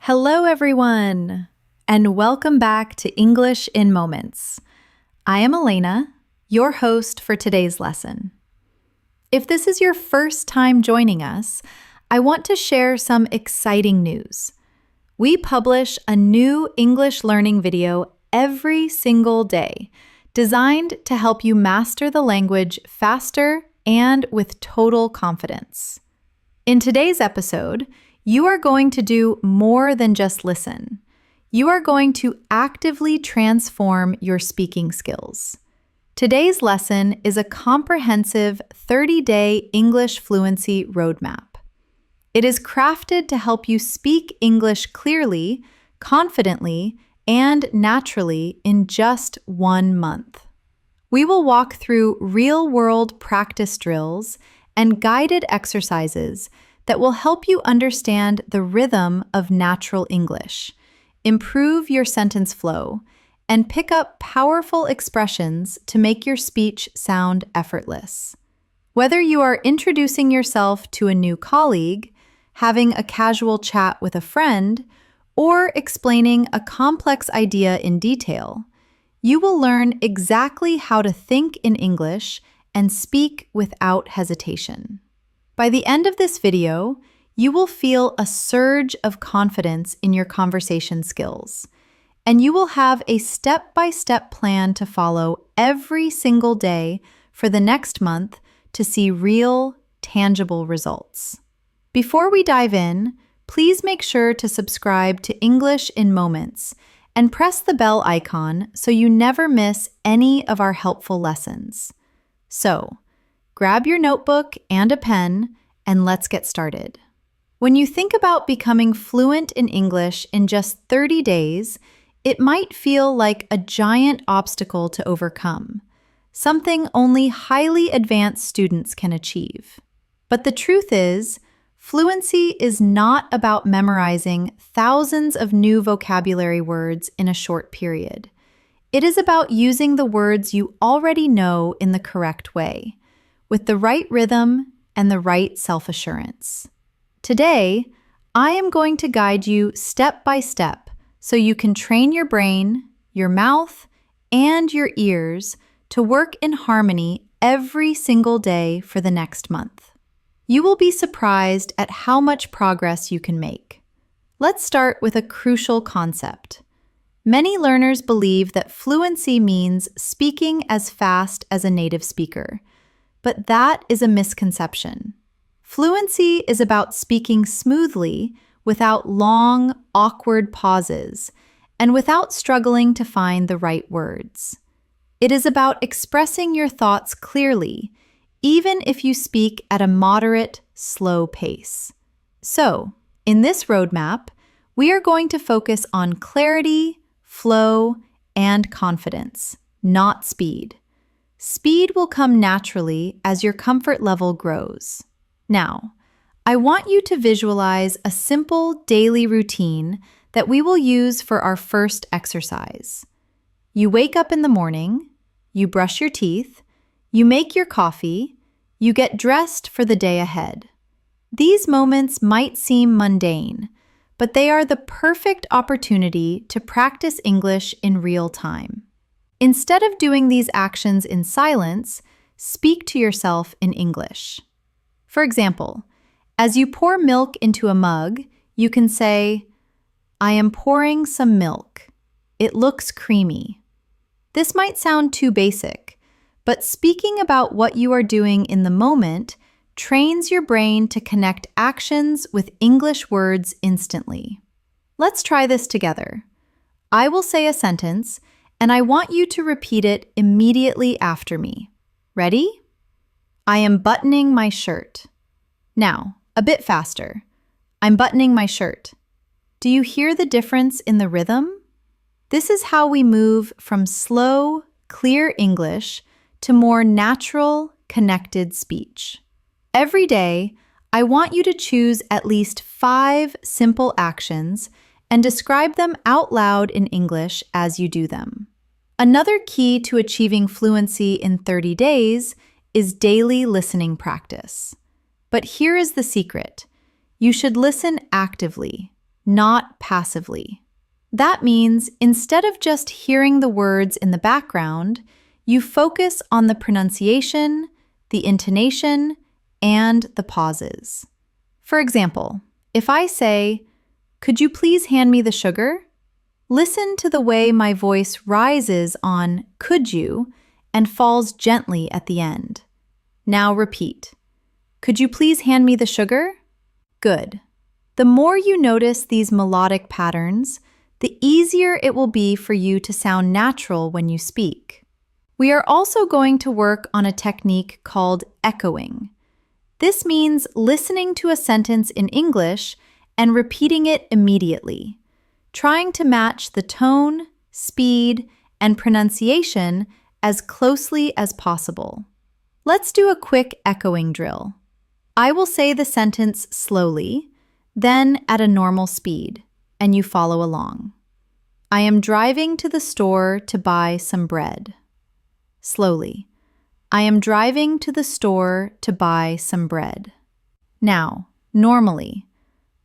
Hello, everyone, and welcome back to English in Moments. I am Elena, your host for today's lesson. If this is your first time joining us, I want to share some exciting news. We publish a new English learning video every single day, designed to help you master the language faster and with total confidence. In today's episode, you are going to do more than just listen. You are going to actively transform your speaking skills. Today's lesson is a comprehensive 30-day English Fluency Roadmap. It is crafted to help you speak English clearly, confidently, and naturally in just 1 month. We will walk through real-world practice drills and guided exercises that will help you understand the rhythm of natural English, improve your sentence flow, and pick up powerful expressions to make your speech sound effortless. Whether you are introducing yourself to a new colleague, having a casual chat with a friend, or explaining a complex idea in detail, you will learn exactly how to think in English and speak without hesitation. By the end of this video, you will feel a surge of confidence in your conversation skills, and you will have a step-by-step plan to follow every single day for the next month to see real, tangible results. Before we dive in, please make sure to subscribe to English in Moments and press the bell icon so you never miss any of our helpful lessons. So, grab your notebook and a pen, and let's get started. When you think about becoming fluent in English in just 30 days, it might feel like a giant obstacle to overcome, something only highly advanced students can achieve. But the truth is, fluency is not about memorizing thousands of new vocabulary words in a short period. It is about using the words you already know in the correct way, with the right rhythm and the right self-assurance. Today, I am going to guide you step by step so you can train your brain, your mouth, and your ears to work in harmony every single day for the next month. You will be surprised at how much progress you can make. Let's start with a crucial concept. Many learners believe that fluency means speaking as fast as a native speaker. But that is a misconception. Fluency is about speaking smoothly without long, awkward pauses and without struggling to find the right words. It is about expressing your thoughts clearly, even if you speak at a moderate, slow pace. So, in this roadmap, we are going to focus on clarity, flow, and confidence, not speed. Speed will come naturally as your comfort level grows. Now, I want you to visualize a simple daily routine that we will use for our first exercise. You wake up in the morning, you brush your teeth, you make your coffee, you get dressed for the day ahead. These moments might seem mundane, but they are the perfect opportunity to practice English in real time. Instead of doing these actions in silence, speak to yourself in English. For example, as you pour milk into a mug, you can say, "I am pouring some milk. It looks creamy." This might sound too basic, but speaking about what you are doing in the moment trains your brain to connect actions with English words instantly. Let's try this together. I will say a sentence, and I want you to repeat it immediately after me. Ready? I am buttoning my shirt. Now, a bit faster. I'm buttoning my shirt. Do you hear the difference in the rhythm? This is how we move from slow, clear English to more natural, connected speech. Every day, I want you to choose at least 5 simple actions and describe them out loud in English as you do them. Another key to achieving fluency in 30 days is daily listening practice. But here is the secret. You should listen actively, not passively. That means instead of just hearing the words in the background, you focus on the pronunciation, the intonation, and the pauses. For example, if I say, "Could you please hand me the sugar?" Listen to the way my voice rises on "could you" and falls gently at the end. Now repeat. "Could you please hand me the sugar?" Good. The more you notice these melodic patterns, the easier it will be for you to sound natural when you speak. We are also going to work on a technique called echoing. This means listening to a sentence in English and repeating it immediately, trying to match the tone, speed, and pronunciation as closely as possible. Let's do a quick echoing drill. I will say the sentence slowly, then at a normal speed, and you follow along. I am driving to the store to buy some bread. Slowly. I am driving to the store to buy some bread. Now, normally.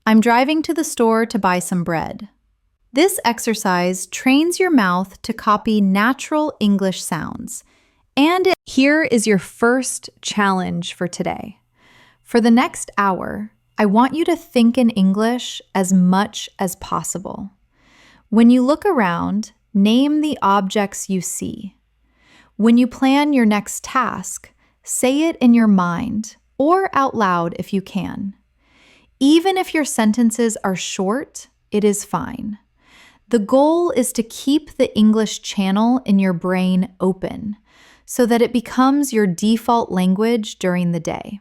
I'm driving to the store to buy some bread. This exercise trains your mouth to copy natural English sounds. Here is your first challenge for today. For the next hour, I want you to think in English as much as possible. When you look around, name the objects you see. When you plan your next task, say it in your mind or out loud if you can. Even if your sentences are short, it is fine. The goal is to keep the English channel in your brain open so that it becomes your default language during the day.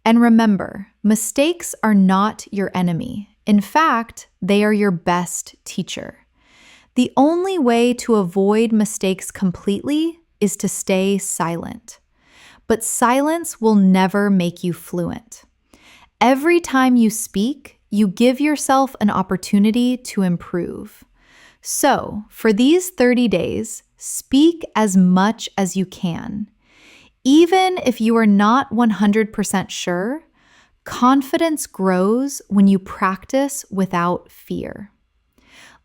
And remember, mistakes are not your enemy. In fact, they are your best teacher. The only way to avoid mistakes completely is to stay silent. But silence will never make you fluent. Every time you speak, you give yourself an opportunity to improve. So, for these 30 days, speak as much as you can. Even if you are not 100% sure, confidence grows when you practice without fear.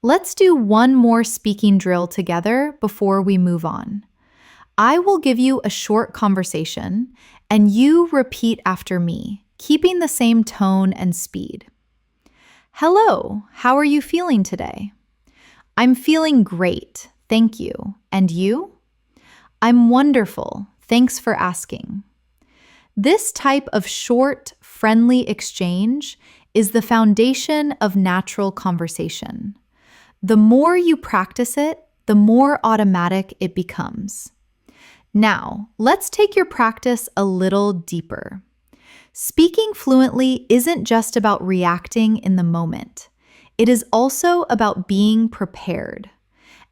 Let's do one more speaking drill together before we move on. I will give you a short conversation, and you repeat after me, keeping the same tone and speed. Hello, how are you feeling today? I'm feeling great, thank you. And you? I'm wonderful, thanks for asking. This type of short, friendly exchange is the foundation of natural conversation. The more you practice it, the more automatic it becomes. Now, let's take your practice a little deeper. Speaking fluently isn't just about reacting in the moment. It is also about being prepared.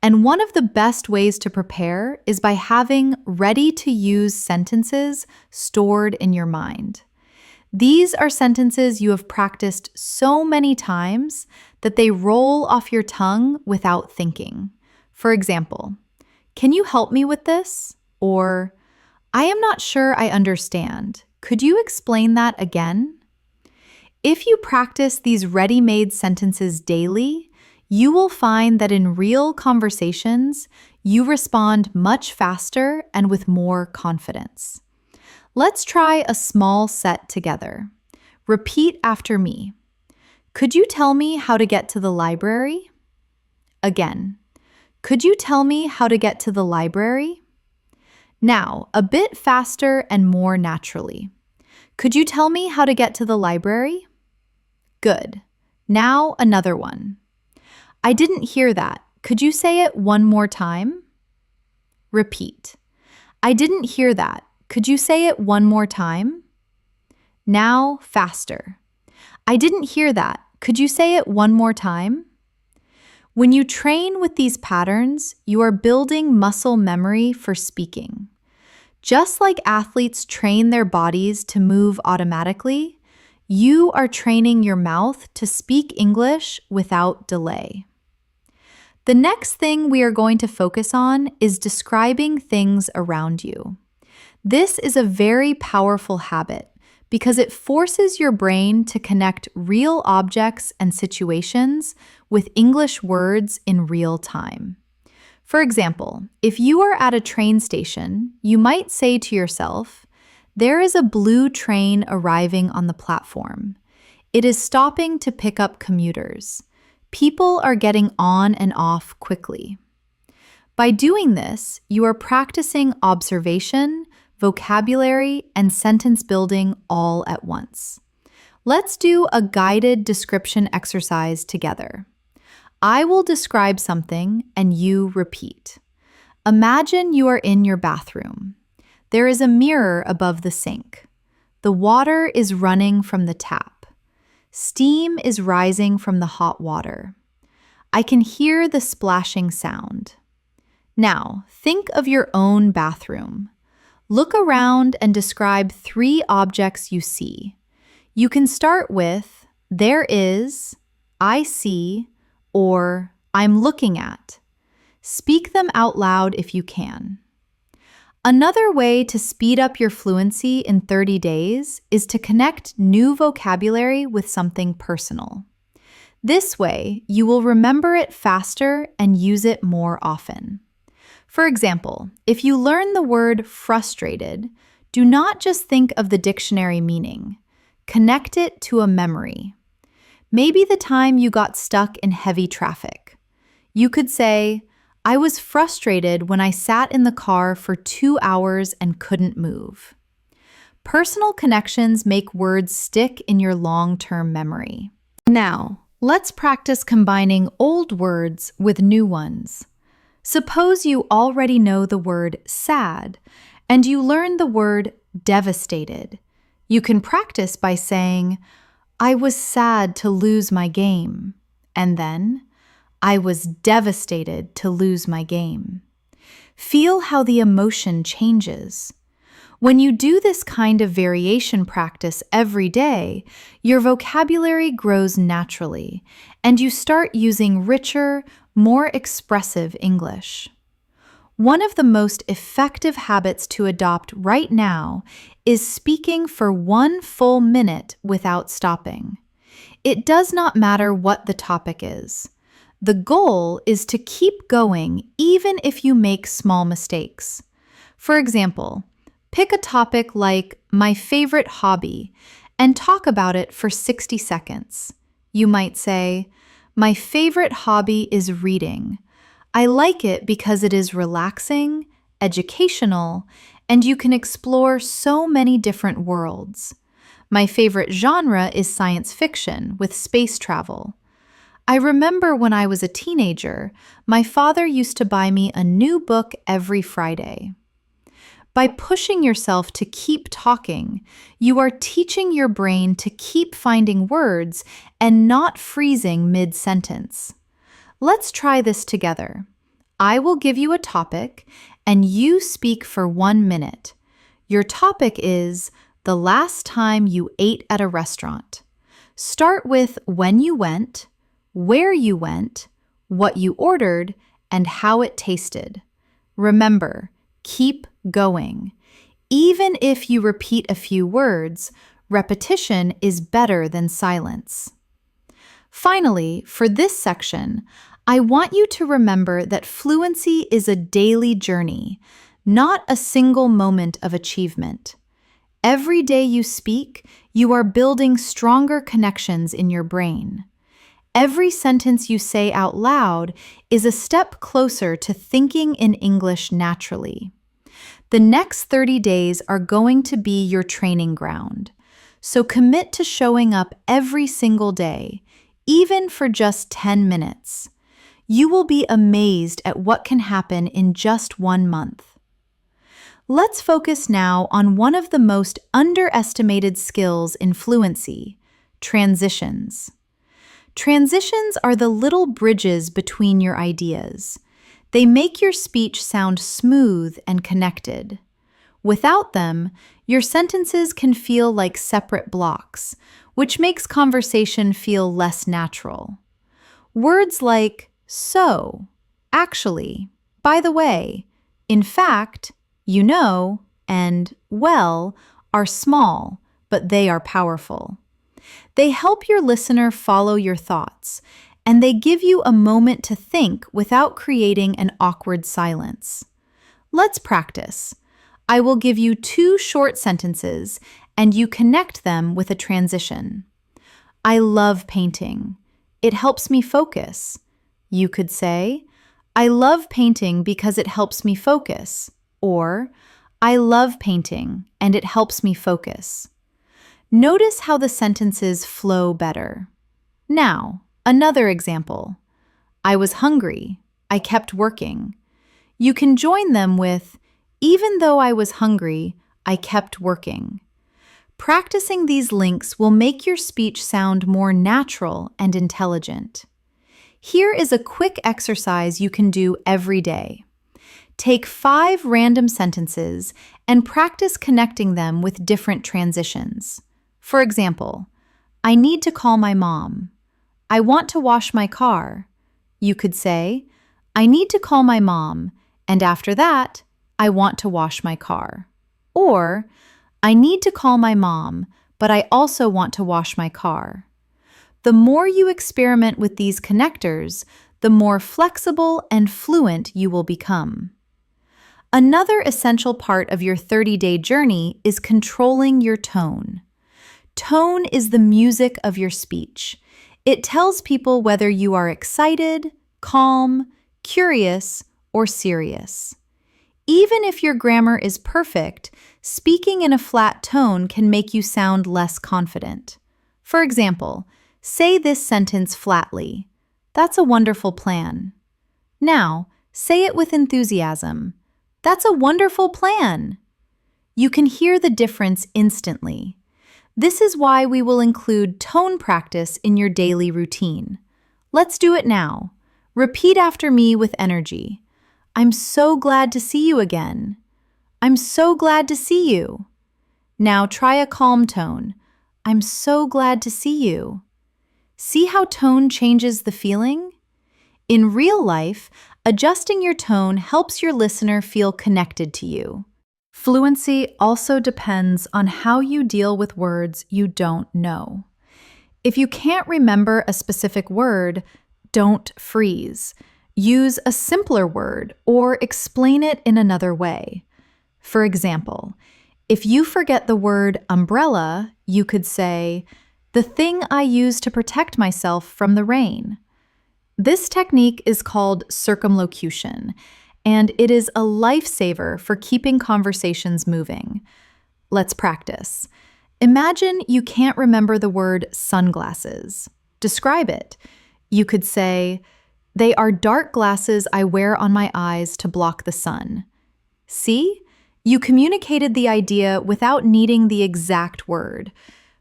And one of the best ways to prepare is by having ready-to-use sentences stored in your mind. These are sentences you have practiced so many times that they roll off your tongue without thinking. For example, "Can you help me with this?" Or, "I am not sure I understand. Could you explain that again?" If you practice these ready-made sentences daily, you will find that in real conversations, you respond much faster and with more confidence. Let's try a small set together. Repeat after me. Could you tell me how to get to the library? Again. Could you tell me how to get to the library? Now, a bit faster and more naturally. Could you tell me how to get to the library? Good. Now another one. I didn't hear that. Could you say it one more time? Repeat. I didn't hear that. Could you say it one more time? Now faster. I didn't hear that. Could you say it one more time? When you train with these patterns, you are building muscle memory for speaking. Just like athletes train their bodies to move automatically, you are training your mouth to speak English without delay. The next thing we are going to focus on is describing things around you. This is a very powerful habit because it forces your brain to connect real objects and situations with English words in real time. For example, if you are at a train station, you might say to yourself, "There is a blue train arriving on the platform. It is stopping to pick up commuters. People are getting on and off quickly." By doing this, you are practicing observation, vocabulary, and sentence building all at once. Let's do a guided description exercise together. I will describe something and you repeat. Imagine you are in your bathroom. There is a mirror above the sink. The water is running from the tap. Steam is rising from the hot water. I can hear the splashing sound. Now, think of your own bathroom. Look around and describe 3 objects you see. You can start with, "There is," "I see," or "I'm looking at." Speak them out loud if you can. Another way to speed up your fluency in 30 days is to connect new vocabulary with something personal. This way, you will remember it faster and use it more often. For example, if you learn the word frustrated, do not just think of the dictionary meaning. Connect it to a memory. Maybe the time you got stuck in heavy traffic. You could say, "I was frustrated when I sat in the car for 2 hours and couldn't move." Personal connections make words stick in your long-term memory. Now, let's practice combining old words with new ones. Suppose you already know the word sad, and you learn the word devastated. You can practice by saying, "I was sad to lose my game," and then, "I was devastated to lose my game." Feel how the emotion changes. When you do this kind of variation practice every day, your vocabulary grows naturally, and you start using richer, more expressive English. One of the most effective habits to adopt right now is speaking for 1 full minute without stopping. It does not matter what the topic is. The goal is to keep going even if you make small mistakes. For example, pick a topic like "my favorite hobby" and talk about it for 60 seconds. You might say, "My favorite hobby is reading. I like it because it is relaxing, educational, and you can explore so many different worlds. My favorite genre is science fiction with space travel. I remember when I was a teenager, my father used to buy me a new book every Friday." By pushing yourself to keep talking, you are teaching your brain to keep finding words and not freezing mid-sentence. Let's try this together. I will give you a topic, and you speak for 1 minute. Your topic is the last time you ate at a restaurant. Start with when you went, where you went, what you ordered, and how it tasted. Remember, keep going. Even if you repeat a few words, repetition is better than silence. Finally, for this section, I want you to remember that fluency is a daily journey, not a single moment of achievement. Every day you speak, you are building stronger connections in your brain. Every sentence you say out loud is a step closer to thinking in English naturally. The next 30 days are going to be your training ground, so commit to showing up every single day, even for just 10 minutes. You will be amazed at what can happen in just 1 month. Let's focus now on one of the most underestimated skills in fluency: transitions. Transitions are the little bridges between your ideas. They make your speech sound smooth and connected. Without them, your sentences can feel like separate blocks, which makes conversation feel less natural. Words like "so," "actually," "by the way," "in fact," "you know," and "well" are small, but they are powerful. They help your listener follow your thoughts, and they give you a moment to think without creating an awkward silence. Let's practice. I will give you 2 short sentences, and you connect them with a transition. I love painting. It helps me focus. You could say, I love painting because it helps me focus. Or, I love painting and it helps me focus. Notice how the sentences flow better. Now, another example. I was hungry. I kept working. You can join them with, even though I was hungry, I kept working. Practicing these links will make your speech sound more natural and intelligent. Here is a quick exercise you can do every day. Take 5 random sentences and practice connecting them with different transitions. For example, I need to call my mom. I want to wash my car. You could say, I need to call my mom, and after that, I want to wash my car. Or, I need to call my mom, but I also want to wash my car. The more you experiment with these connectors, the more flexible and fluent you will become. Another essential part of your 30-day journey is controlling your tone. Tone is the music of your speech. It tells people whether you are excited, calm, curious, or serious. Even if your grammar is perfect, speaking in a flat tone can make you sound less confident. For example, say this sentence flatly. That's a wonderful plan. Now, say it with enthusiasm. That's a wonderful plan. You can hear the difference instantly. This is why we will include tone practice in your daily routine. Let's do it now. Repeat after me with energy. I'm so glad to see you again. I'm so glad to see you. Now try a calm tone. I'm so glad to see you. See how tone changes the feeling? In real life, adjusting your tone helps your listener feel connected to you. Fluency also depends on how you deal with words you don't know. If you can't remember a specific word, don't freeze. Use a simpler word or explain it in another way. For example, if you forget the word umbrella, you could say, the thing I use to protect myself from the rain. This technique is called circumlocution, and it is a lifesaver for keeping conversations moving. Let's practice. Imagine you can't remember the word sunglasses. Describe it. You could say, they are dark glasses I wear on my eyes to block the sun. See? You communicated the idea without needing the exact word.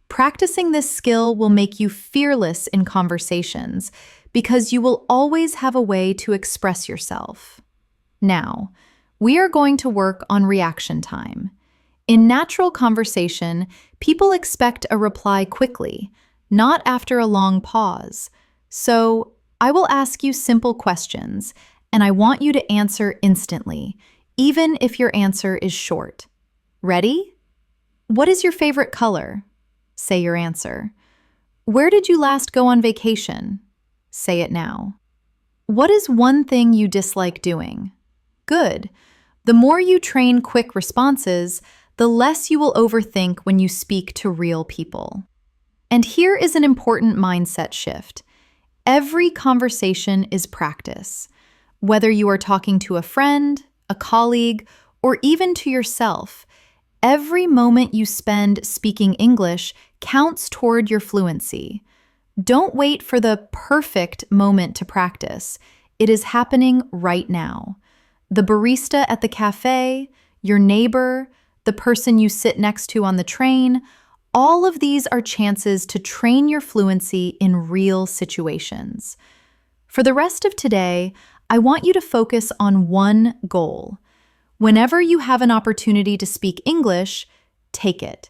Practicing this skill will make you fearless in conversations because you will always have a way to express yourself. Now, we are going to work on reaction time. In natural conversation, people expect a reply quickly, not after a long pause. So, I will ask you simple questions, and I want you to answer instantly, even if your answer is short. Ready? What is your favorite color? Say your answer. Where did you last go on vacation? Say it now. What is one thing you dislike doing? Good. The more you train quick responses, the less you will overthink when you speak to real people. And here is an important mindset shift. Every conversation is practice. Whether you are talking to a friend, a colleague, or even to yourself, every moment you spend speaking English counts toward your fluency. Don't wait for the perfect moment to practice. It is happening right now. The barista at the cafe, your neighbor, the person you sit next to on the train, all of these are chances to train your fluency in real situations. For the rest of today, I want you to focus on one goal. Whenever you have an opportunity to speak English, take it.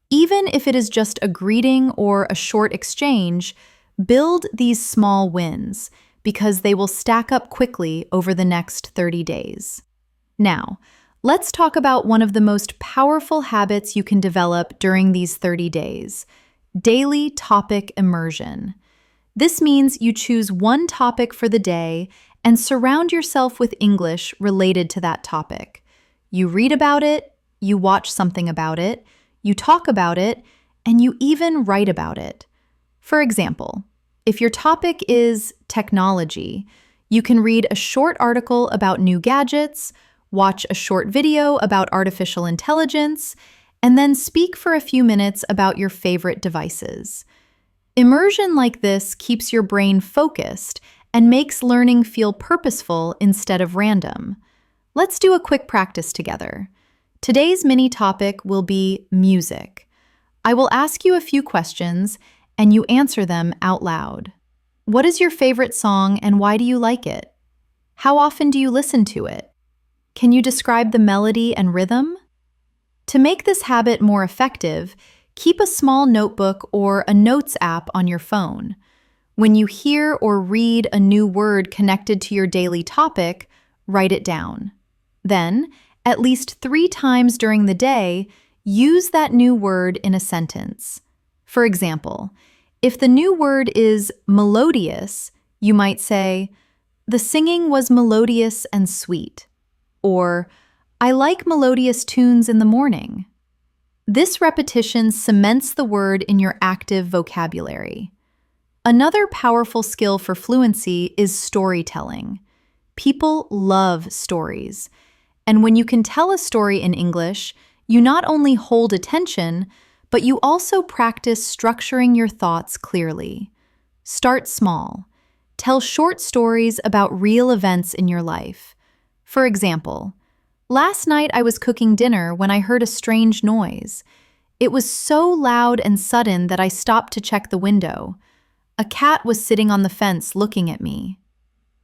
Even if it is just a greeting or a short exchange, build these small wins because they will stack up quickly over the next 30 days. Now, Let's talk about one of the most powerful habits you can develop during these 30 days: daily topic immersion. This means you choose one topic for the day and surround yourself with English related to that topic. You read about it, you watch something about it, you talk about it, and you even write about it. For example, if your topic is technology, you can read a short article about new gadgets, watch a short video about artificial intelligence, and then speak for a few minutes about your favorite devices. Immersion like this keeps your brain focused and makes learning feel purposeful instead of random. Let's do a quick practice together. Today's mini topic will be music. I will ask you a few questions, and you answer them out loud. What is your favorite song and why do you like it? How often do you listen to it? Can you describe the melody and rhythm? To make this habit more effective, keep a small notebook or a notes app on your phone. When you hear or read a new word connected to your daily topic, write it down. Then, at least 3 times during the day, use that new word in a sentence. For example, if the new word is melodious, you might say, "The singing was melodious and sweet," or "I like melodious tunes in the morning." This repetition cements the word in your active vocabulary. Another powerful skill for fluency is storytelling. People love stories, and when you can tell a story in English, you not only hold attention, but you also practice structuring your thoughts clearly. Start small. Tell short stories about real events in your life. For example, last night I was cooking dinner when I heard a strange noise. It was so loud and sudden that I stopped to check the window. A cat was sitting on the fence looking at me.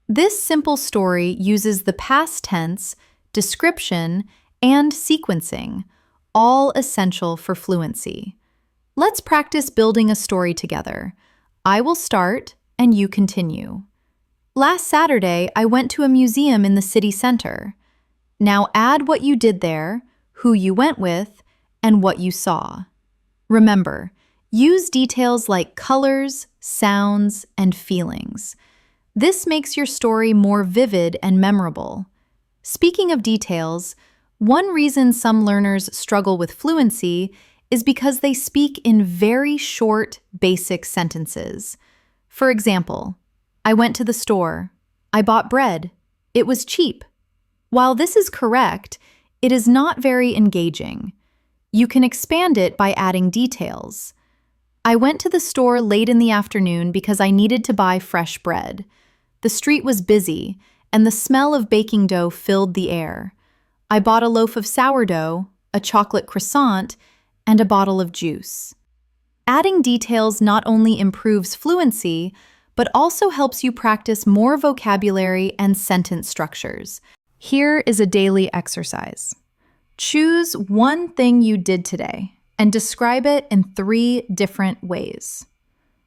This simple story uses the past tense, description, and sequencing, all essential for fluency. Let's practice building a story together. I will start, and you continue. Last Saturday, I went to a museum in the city center. Now add what you did there, who you went with, and what you saw. Remember, use details like colors, sounds, and feelings. This makes your story more vivid and memorable. Speaking of details, one reason some learners struggle with fluency is because they speak in very short, basic sentences. For example, I went to the store. I bought bread. It was cheap. While this is correct, it is not very engaging. You can expand it by adding details. I went to the store late in the afternoon because I needed to buy fresh bread. The street was busy, and the smell of baking dough filled the air. I bought a loaf of sourdough, a chocolate croissant, and a bottle of juice. Adding details not only improves fluency, but also helps you practice more vocabulary and sentence structures. Here is a daily exercise. Choose one thing you did today and describe it in 3 different ways: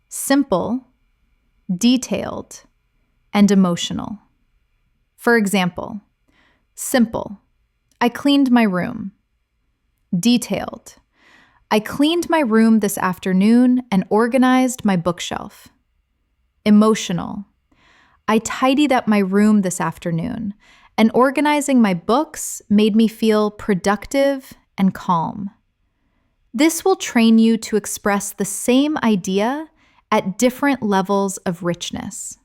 simple, detailed, and emotional. For example, simple, I cleaned my room. Detailed, I cleaned my room this afternoon and organized my bookshelf. Emotional, I tidied up my room this afternoon, and organizing my books made me feel productive and calm. This will train you to express the same idea at different levels of richness.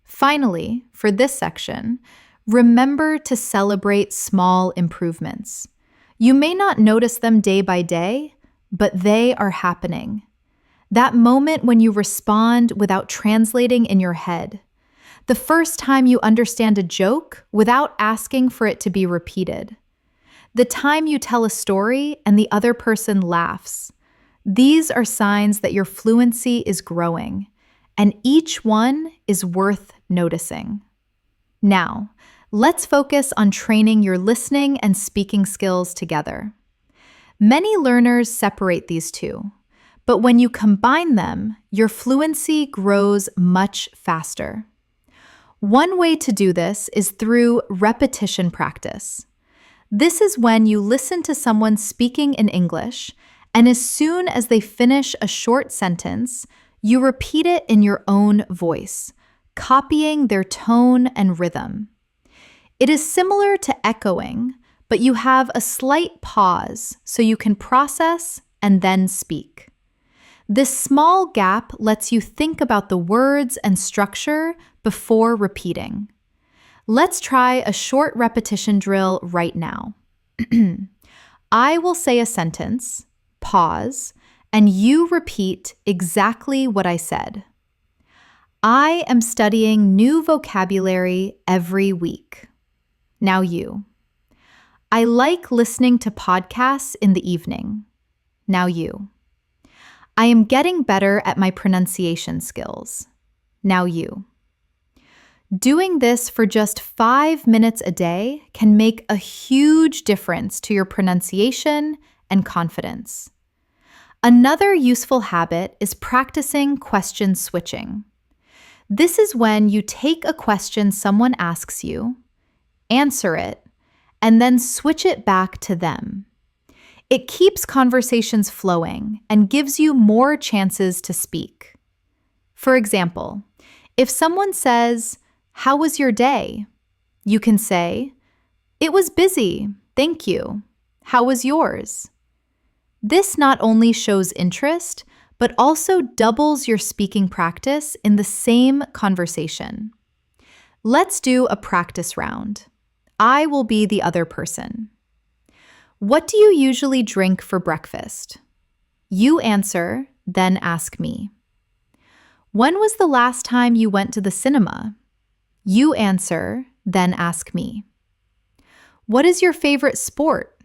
Finally, for this section, remember to celebrate small improvements. You may not notice them day by day, but they are happening. That moment when you respond without translating in your head. The first time you understand a joke without asking for it to be repeated. The time you tell a story and the other person laughs. These are signs that your fluency is growing, and each one is worth noticing. Now, let's focus on training your listening and speaking skills together. Many learners separate these two, but when you combine them, your fluency grows much faster. One way to do this is through repetition practice. This is when you listen to someone speaking in English, and as soon as they finish a short sentence, you repeat it in your own voice, copying their tone and rhythm. It is similar to echoing, but you have a slight pause so you can process and then speak. This small gap lets you think about the words and structure before repeating. Let's try a short repetition drill right now. I will say a sentence, pause, and you repeat exactly what I said. I am studying new vocabulary every week. Now you. I like listening to podcasts in the evening. Now you. I am getting better at my pronunciation skills. Now you. Doing this for just 5 minutes a day can make a huge difference to your pronunciation and confidence. Another useful habit is practicing question switching. This is when you take a question someone asks you, answer it, and then switch it back to them. It keeps conversations flowing and gives you more chances to speak. For example, if someone says, "How was your day?" you can say, "It was busy, thank you. How was yours?" This not only shows interest, but also doubles your speaking practice in the same conversation. Let's do a practice round. I will be the other person. What do you usually drink for breakfast? You answer, then ask me. When was the last time you went to the cinema? You answer, then ask me. What is your favorite sport?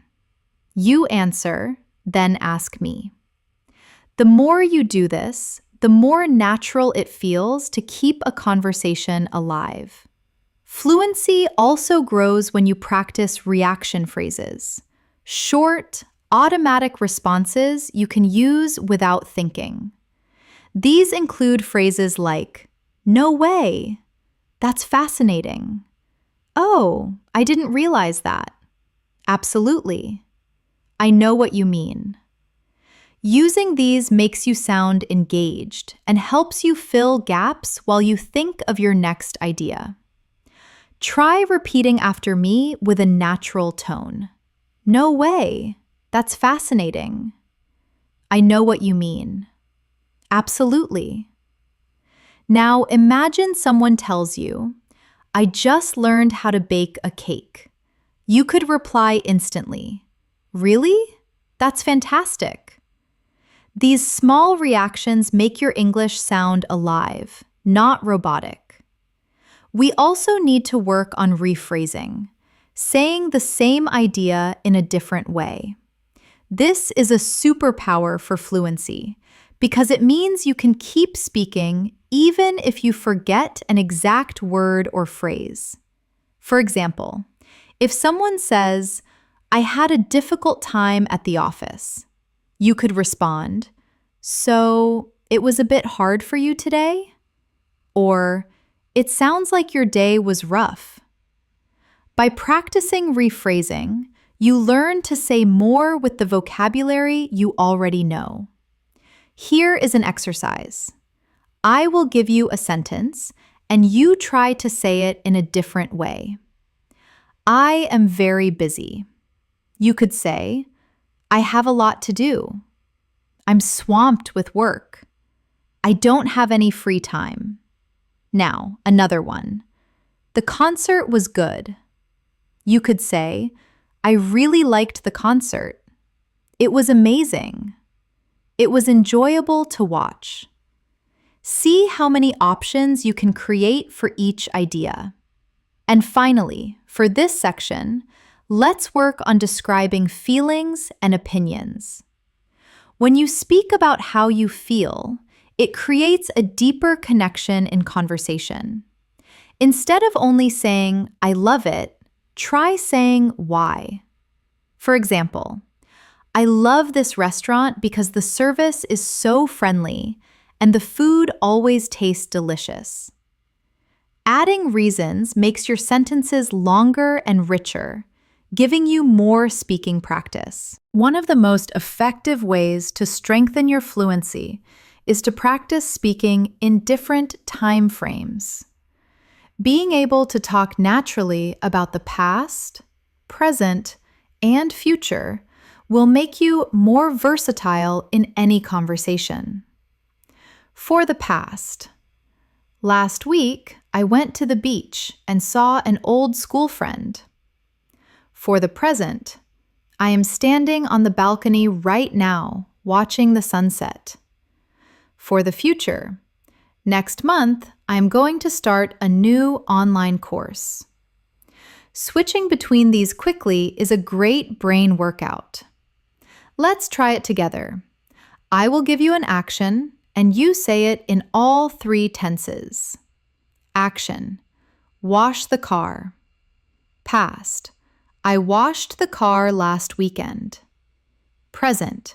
You answer, then ask me. The more you do this, the more natural it feels to keep a conversation alive. Fluency also grows when you practice reaction phrases, short, automatic responses you can use without thinking. These include phrases like, "No way," "That's fascinating," "Oh, I didn't realize that," "Absolutely," "I know what you mean." Using these makes you sound engaged and helps you fill gaps while you think of your next idea. Try repeating after me with a natural tone. "No way. That's fascinating." "I know what you mean." "Absolutely." Now imagine someone tells you, "I just learned how to bake a cake." You could reply instantly, "Really? That's fantastic." These small reactions make your English sound alive, not robotic. We also need to work on rephrasing, saying the same idea in a different way. This is a superpower for fluency because it means you can keep speaking even if you forget an exact word or phrase. For example, if someone says, "I had a difficult time at the office," you could respond, "So, it was a bit hard for you today?" Or, "It sounds like your day was rough." By practicing rephrasing, you learn to say more with the vocabulary you already know. Here is an exercise. I will give you a sentence, and you try to say it in a different way. I am very busy. You could say, I have a lot to do. I'm swamped with work. I don't have any free time. Now, another one. The concert was good. You could say, I really liked the concert. It was amazing. It was enjoyable to watch. See how many options you can create for each idea. And finally, for this section, let's work on describing feelings and opinions. When you speak about how you feel, it creates a deeper connection in conversation. Instead of only saying, I love it, try saying why. For example, I love this restaurant because the service is so friendly and the food always tastes delicious. Adding reasons makes your sentences longer and richer, giving you more speaking practice. One of the most effective ways to strengthen your fluency is to practice speaking in different time frames. Being able to talk naturally about the past, present, and future will make you more versatile in any conversation. For the past, last week I went to the beach and saw an old school friend. For the present, I am standing on the balcony right now, watching the sunset. For the future, next month, I am going to start a new online course. Switching between these quickly is a great brain workout. Let's try it together. I will give you an action, and you say it in all three tenses. Action: wash the car. Past: I washed the car last weekend. Present: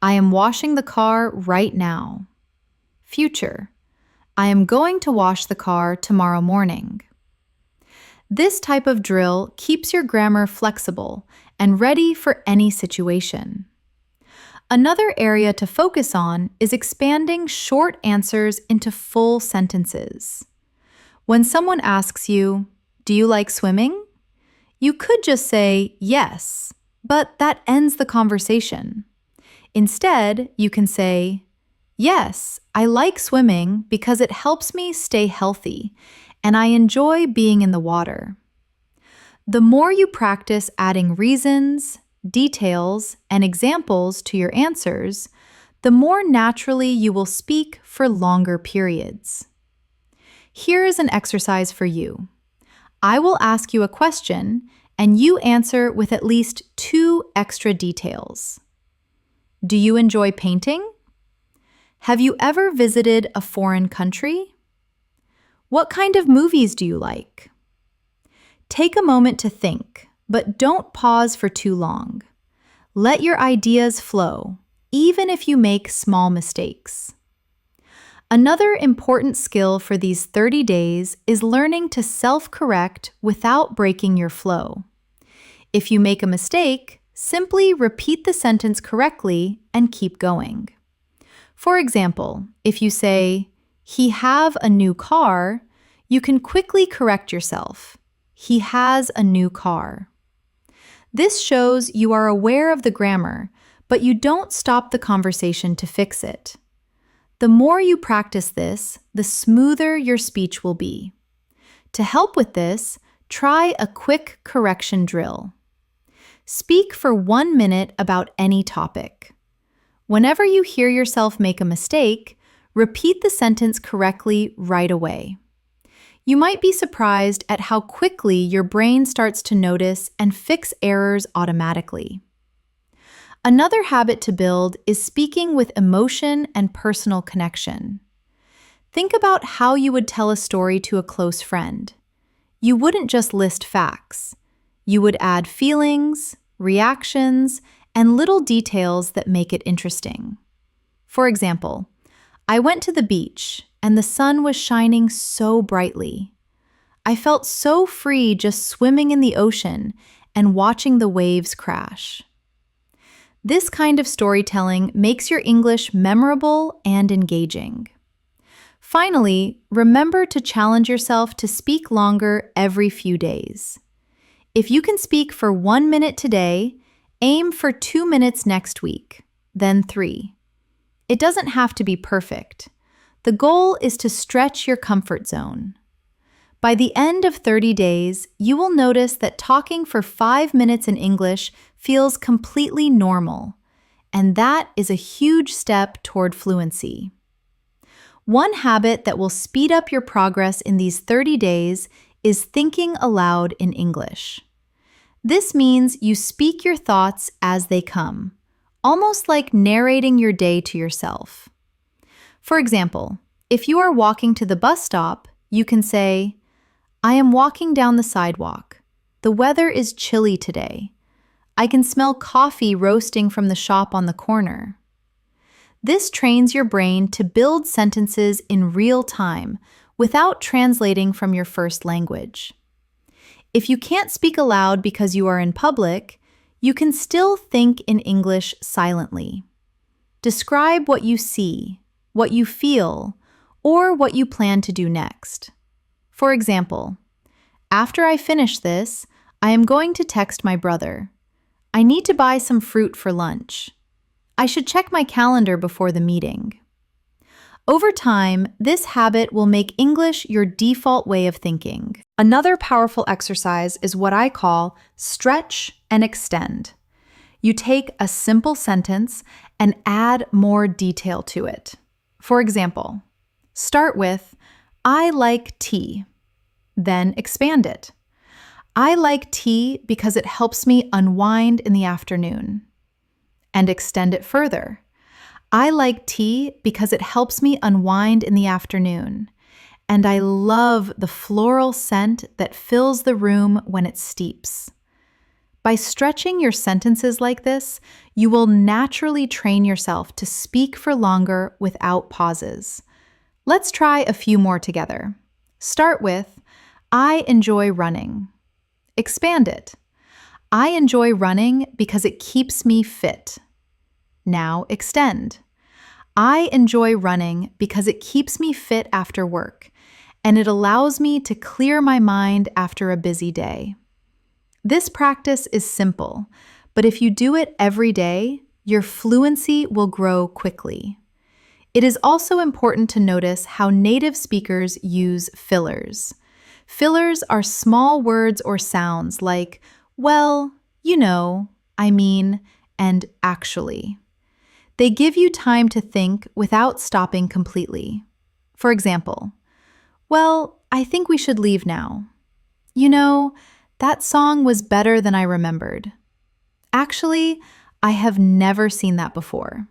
I am washing the car right now. Future: I am going to wash the car tomorrow morning. This type of drill keeps your grammar flexible and ready for any situation. Another area to focus on is expanding short answers into full sentences. When someone asks you, "Do you like swimming?" you could just say, "Yes," but that ends the conversation. Instead, you can say, "Yes, I like swimming because it helps me stay healthy, and I enjoy being in the water." The more you practice adding reasons, details, and examples to your answers, the more naturally you will speak for longer periods. Here is an exercise for you. I will ask you a question, and you answer with at least 2 extra details. Do you enjoy painting? Have you ever visited a foreign country? What kind of movies do you like? Take a moment to think, but don't pause for too long. Let your ideas flow, even if you make small mistakes. Another important skill for these 30 days is learning to self-correct without breaking your flow. If you make a mistake, simply repeat the sentence correctly and keep going. For example, if you say, "He have a new car," you can quickly correct yourself. "He has a new car." This shows you are aware of the grammar, but you don't stop the conversation to fix it. The more you practice this, the smoother your speech will be. To help with this, try a quick correction drill. Speak for 1 minute about any topic. Whenever you hear yourself make a mistake, repeat the sentence correctly right away. You might be surprised at how quickly your brain starts to notice and fix errors automatically. Another habit to build is speaking with emotion and personal connection. Think about how you would tell a story to a close friend. You wouldn't just list facts. You would add feelings, reactions, and little details that make it interesting. For example, I went to the beach and the sun was shining so brightly. I felt so free just swimming in the ocean and watching the waves crash. This kind of storytelling makes your English memorable and engaging. Finally, remember to challenge yourself to speak longer every few days. If you can speak for 1 minute today, aim for 2 minutes next week, then 3. It doesn't have to be perfect. The goal is to stretch your comfort zone. By the end of 30 days, you will notice that talking for 5 minutes in English feels completely normal, and that is a huge step toward fluency. One habit that will speed up your progress in these 30 days is thinking aloud in English. This means you speak your thoughts as they come, almost like narrating your day to yourself. For example, if you are walking to the bus stop, you can say, "I am walking down the sidewalk. The weather is chilly today. I can smell coffee roasting from the shop on the corner." This trains your brain to build sentences in real time without translating from your first language. If you can't speak aloud because you are in public, you can still think in English silently. Describe what you see, what you feel, or what you plan to do next. For example, after I finish this, I am going to text my brother. I need to buy some fruit for lunch. I should check my calendar before the meeting. Over time, this habit will make English your default way of thinking. Another powerful exercise is what I call stretch and extend. You take a simple sentence and add more detail to it. For example, start with, I like tea. Then expand it. I like tea because it helps me unwind in the afternoon. And extend it further. I like tea because it helps me unwind in the afternoon. And I love the floral scent that fills the room when it steeps. By stretching your sentences like this, you will naturally train yourself to speak for longer without pauses. Let's try a few more together. Start with, I enjoy running. Expand it. I enjoy running because it keeps me fit. Now extend. I enjoy running because it keeps me fit after work, and it allows me to clear my mind after a busy day. This practice is simple, but if you do it every day, your fluency will grow quickly. It is also important to notice how native speakers use fillers. Fillers are small words or sounds like, well, you know, I mean, and actually. They give you time to think without stopping completely. For example, well, I think we should leave now. You know, that song was better than I remembered. Actually, I have never seen that before.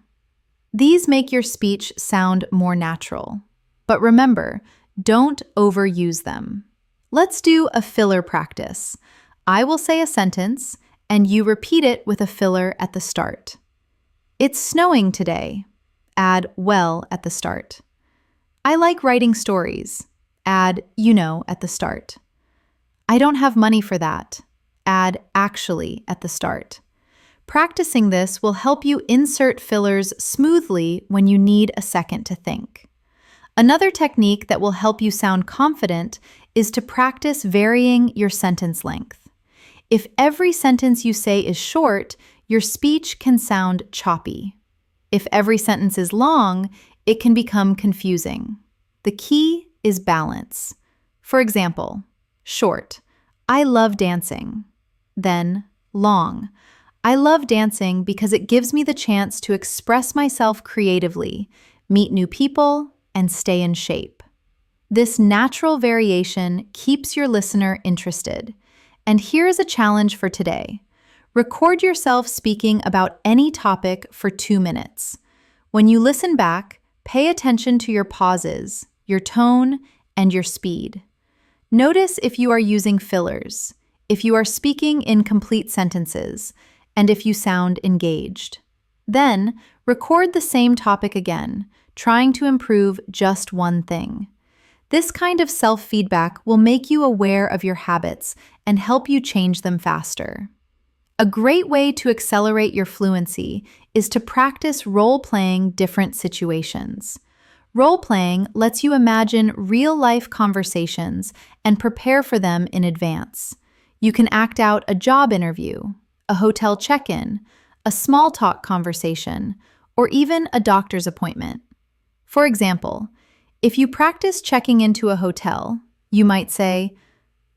These make your speech sound more natural. But remember, don't overuse them. Let's do a filler practice. I will say a sentence, and you repeat it with a filler at the start. It's snowing today. Add well at the start. I like writing stories. Add you know at the start. I don't have money for that. Add actually at the start. Practicing this will help you insert fillers smoothly when you need a second to think. Another technique that will help you sound confident is to practice varying your sentence length. If every sentence you say is short, your speech can sound choppy. If every sentence is long, it can become confusing. The key is balance. For example, short, I love dancing. Then, long, I love dancing because it gives me the chance to express myself creatively, meet new people, and stay in shape. This natural variation keeps your listener interested. And here is a challenge for today. Record yourself speaking about any topic for 2 minutes. When you listen back, pay attention to your pauses, your tone, and your speed. Notice if you are using fillers, if you are speaking in complete sentences, and if you sound engaged. Then, record the same topic again, trying to improve just one thing. This kind of self-feedback will make you aware of your habits and help you change them faster. A great way to accelerate your fluency is to practice role-playing different situations. Role-playing lets you imagine real-life conversations and prepare for them in advance. You can act out a job interview, a hotel check-in, a small talk conversation, or even a doctor's appointment. For example, if you practice checking into a hotel, you might say,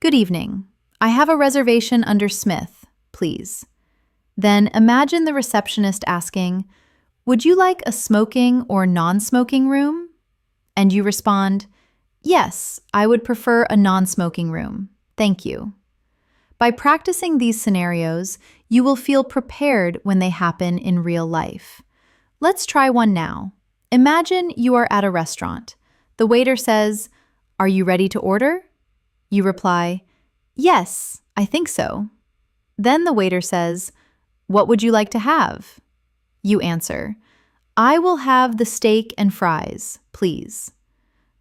"Good evening. I have a reservation under Smith, please." Then imagine the receptionist asking, "Would you like a smoking or non-smoking room?" And you respond, "Yes, I would prefer a non-smoking room. Thank you." By practicing these scenarios, you will feel prepared when they happen in real life. Let's try one now. Imagine you are at a restaurant. The waiter says, "Are you ready to order?" You reply, "Yes, I think so." Then the waiter says, "What would you like to have?" You answer, "I will have the steak and fries, please."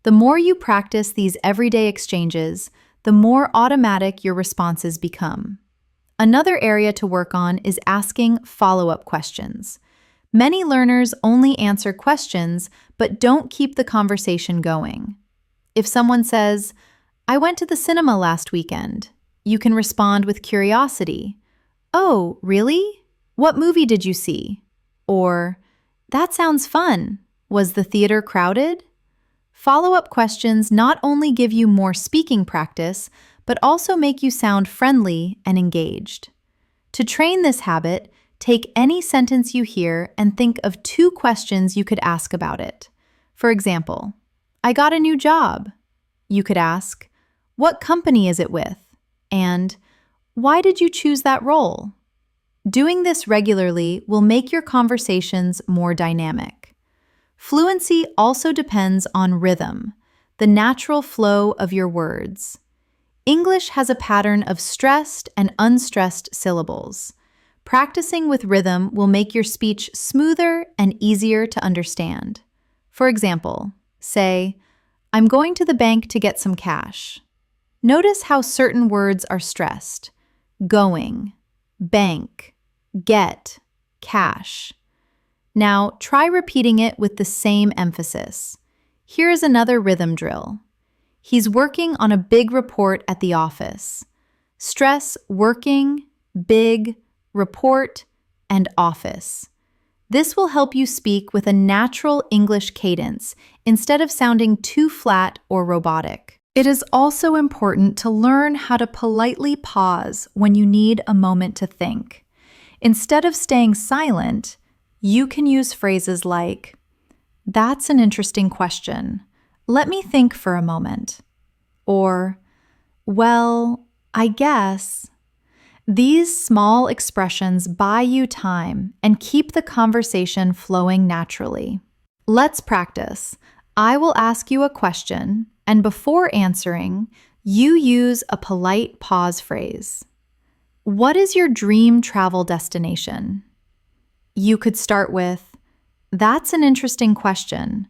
The more you practice these everyday exchanges, the more automatic your responses become. Another area to work on is asking follow-up questions. Many learners only answer questions but don't keep the conversation going. If someone says, "I went to the cinema last weekend," you can respond with curiosity. "Oh, really? What movie did you see?" Or, "That sounds fun. Was the theater crowded?" Follow-up questions not only give you more speaking practice, but also make you sound friendly and engaged. To train this habit, take any sentence you hear and think of 2 questions you could ask about it. For example, "I got a new job." You could ask, "What company is it with?" And, "Why did you choose that role?" Doing this regularly will make your conversations more dynamic. Fluency also depends on rhythm, the natural flow of your words. English has a pattern of stressed and unstressed syllables. Practicing with rhythm will make your speech smoother and easier to understand. For example, say, "I'm going to the bank to get some cash." Notice how certain words are stressed: going, bank, get, cash. Now, try repeating it with the same emphasis. Here is another rhythm drill. "He's working on a big report at the office." Stress working, big, report, and office. This will help you speak with a natural English cadence instead of sounding too flat or robotic. It is also important to learn how to politely pause when you need a moment to think. Instead of staying silent, you can use phrases like, "That's an interesting question. Let me think for a moment." Or, "Well, I guess." These small expressions buy you time and keep the conversation flowing naturally. Let's practice. I will ask you a question, and before answering, you use a polite pause phrase. "What is your dream travel destination?" You could start with, "That's an interesting question.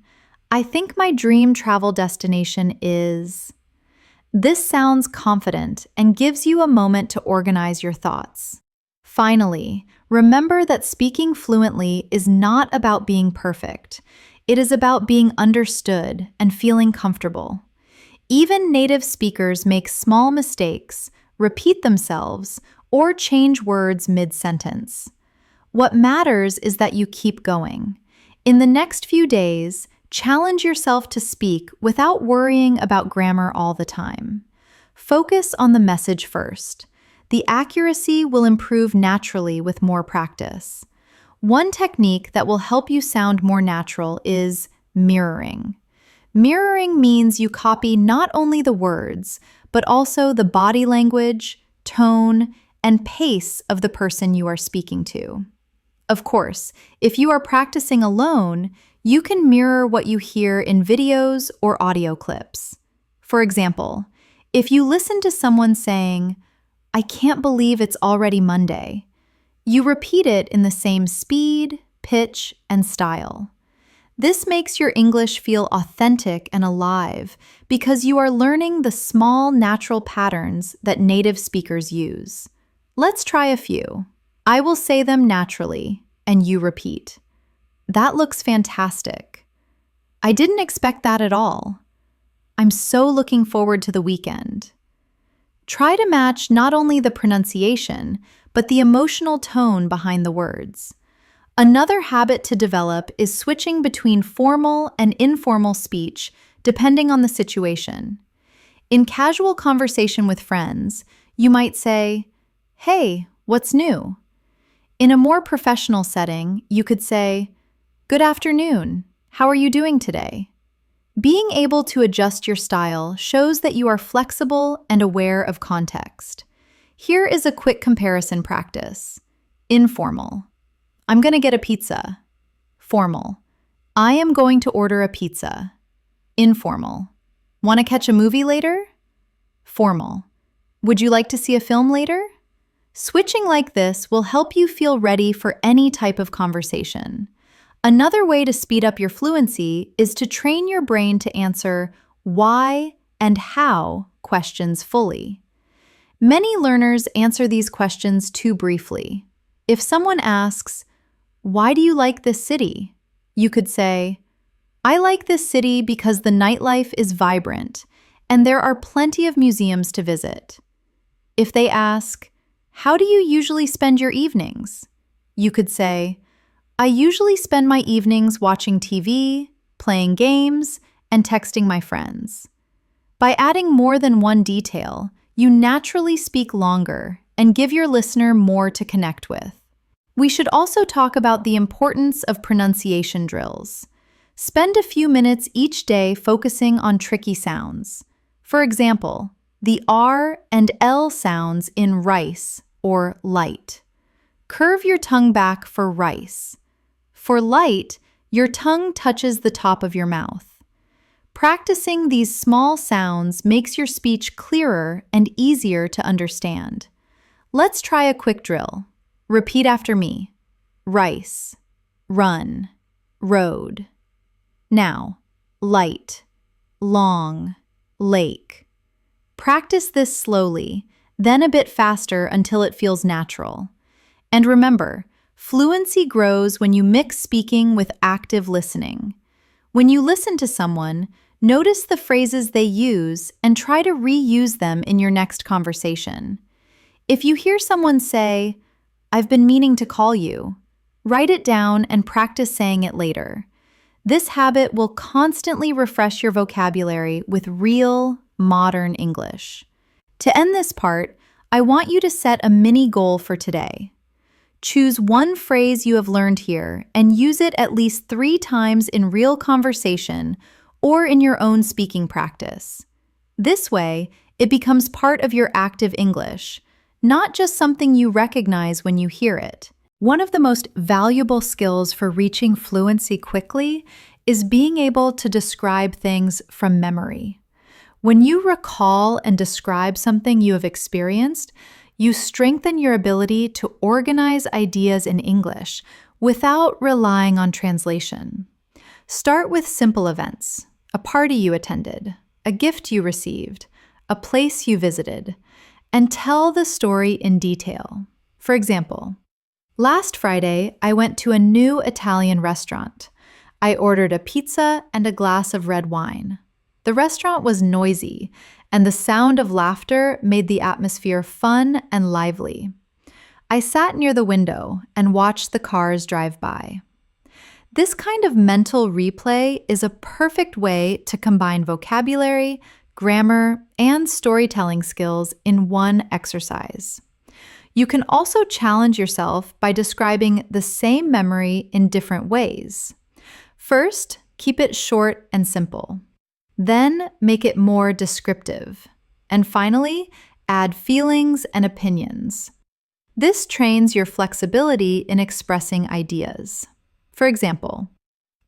I think my dream travel destination is..." This sounds confident and gives you a moment to organize your thoughts. Finally, remember that speaking fluently is not about being perfect. It is about being understood and feeling comfortable. Even native speakers make small mistakes, repeat themselves, or change words mid-sentence. What matters is that you keep going. In the next few days, challenge yourself to speak without worrying about grammar all the time. Focus on the message first. The accuracy will improve naturally with more practice. One technique that will help you sound more natural is mirroring. Mirroring means you copy not only the words, but also the body language, tone, and pace of the person you are speaking to. Of course, if you are practicing alone, you can mirror what you hear in videos or audio clips. For example, if you listen to someone saying, "I can't believe it's already Monday," you repeat it in the same speed, pitch, and style. This makes your English feel authentic and alive because you are learning the small natural patterns that native speakers use. Let's try a few. I will say them naturally, and you repeat. "That looks fantastic." "I didn't expect that at all." "I'm so looking forward to the weekend." Try to match not only the pronunciation, but the emotional tone behind the words. Another habit to develop is switching between formal and informal speech, depending on the situation. In casual conversation with friends, you might say, "Hey, what's new?" In a more professional setting, you could say, "Good afternoon. How are you doing today?" Being able to adjust your style shows that you are flexible and aware of context. Here is a quick comparison practice. Informal. "I'm going to get a pizza." Formal. "I am going to order a pizza." Informal. "Want to catch a movie later?" Formal. "Would you like to see a film later?" Switching like this will help you feel ready for any type of conversation. Another way to speed up your fluency is to train your brain to answer why and how questions fully. Many learners answer these questions too briefly. If someone asks, "Why do you like this city?" you could say, "I like this city because the nightlife is vibrant and there are plenty of museums to visit." If they ask, "How do you usually spend your evenings?" you could say, "I usually spend my evenings watching TV, playing games, and texting my friends." By adding more than one detail, you naturally speak longer and give your listener more to connect with. We should also talk about the importance of pronunciation drills. Spend a few minutes each day focusing on tricky sounds. For example, the R and L sounds in rice or light. Curve your tongue back for rice. For light, your tongue touches the top of your mouth. Practicing these small sounds makes your speech clearer and easier to understand. Let's try a quick drill. Repeat after me. Rice, run, road. Now, light, long, lake. Practice this slowly, then a bit faster until it feels natural. And remember, fluency grows when you mix speaking with active listening. When you listen to someone, notice the phrases they use and try to reuse them in your next conversation. If you hear someone say, "I've been meaning to call you," write it down and practice saying it later. This habit will constantly refresh your vocabulary with real, modern English. To end this part, I want you to set a mini goal for today. Choose one phrase you have learned here and use it at least 3 times in real conversation or in your own speaking practice. This way, it becomes part of your active English, not just something you recognize when you hear it. One of the most valuable skills for reaching fluency quickly is being able to describe things from memory. When you recall and describe something you have experienced, you strengthen your ability to organize ideas in English without relying on translation. Start with simple events: a party you attended, a gift you received, a place you visited, and tell the story in detail. For example, last Friday, I went to a new Italian restaurant. I ordered a pizza and a glass of red wine. The restaurant was noisy, and the sound of laughter made the atmosphere fun and lively. I sat near the window and watched the cars drive by. This kind of mental replay is a perfect way to combine vocabulary, grammar, and storytelling skills in one exercise. You can also challenge yourself by describing the same memory in different ways. First, keep it short and simple. Then, make it more descriptive. And finally, add feelings and opinions. This trains your flexibility in expressing ideas. For example,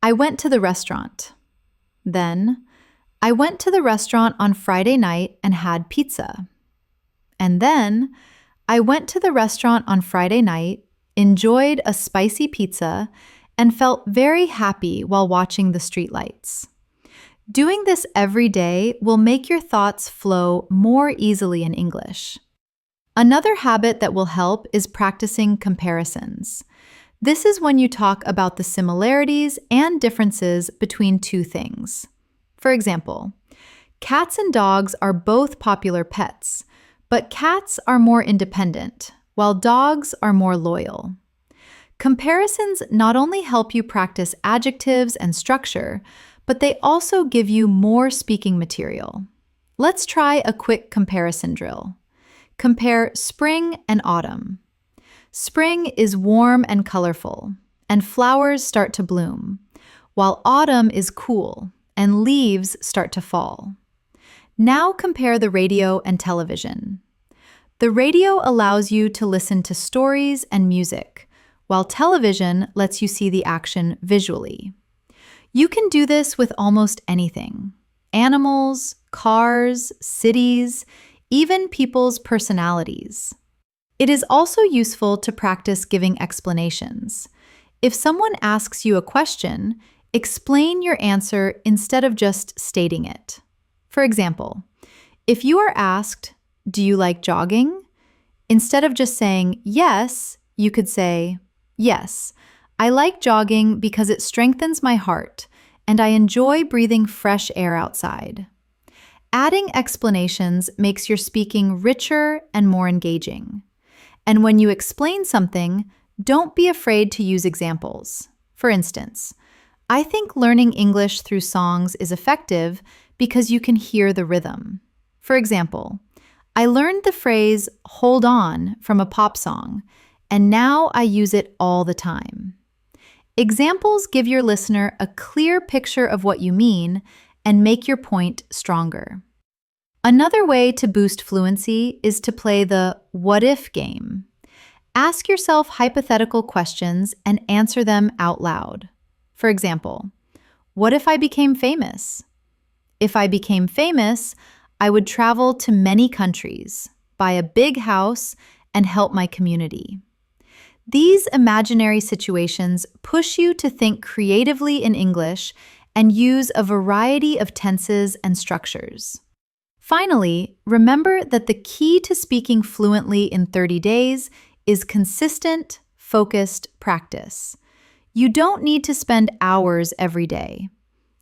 I went to the restaurant. Then, I went to the restaurant on Friday night and had pizza. And then, I went to the restaurant on Friday night, enjoyed a spicy pizza, and felt very happy while watching the streetlights. Doing this every day will make your thoughts flow more easily in English. Another habit that will help is practicing comparisons. This is when you talk about the similarities and differences between two things. For example, cats and dogs are both popular pets, but cats are more independent, while dogs are more loyal. Comparisons not only help you practice adjectives and structure, but they also give you more speaking material. Let's try a quick comparison drill. Compare spring and autumn. Spring is warm and colorful, and flowers start to bloom, while autumn is cool, and leaves start to fall. Now compare the radio and television. The radio allows you to listen to stories and music, while television lets you see the action visually. You can do this with almost anything: animals, cars, cities, even people's personalities. It is also useful to practice giving explanations. If someone asks you a question, explain your answer instead of just stating it. For example, If you are asked, "Do you like jogging?" instead of just saying yes, you could say, "Yes, I like jogging because it strengthens my heart, and I enjoy breathing fresh air outside." Adding explanations makes your speaking richer and more engaging. And when you explain something, don't be afraid to use examples. For instance, I think learning English through songs is effective because you can hear the rhythm. For example, I learned the phrase "hold on" from a pop song, and now I use it all the time. Examples give your listener a clear picture of what you mean and make your point stronger. Another way to boost fluency is to play the "what if" game. Ask yourself hypothetical questions and answer them out loud. For example, what if I became famous? If I became famous, I would travel to many countries, buy a big house, and help my community. These imaginary situations push you to think creatively in English and use a variety of tenses and structures. Finally, remember that the key to speaking fluently in 30 days is consistent, focused practice. You don't need to spend hours every day.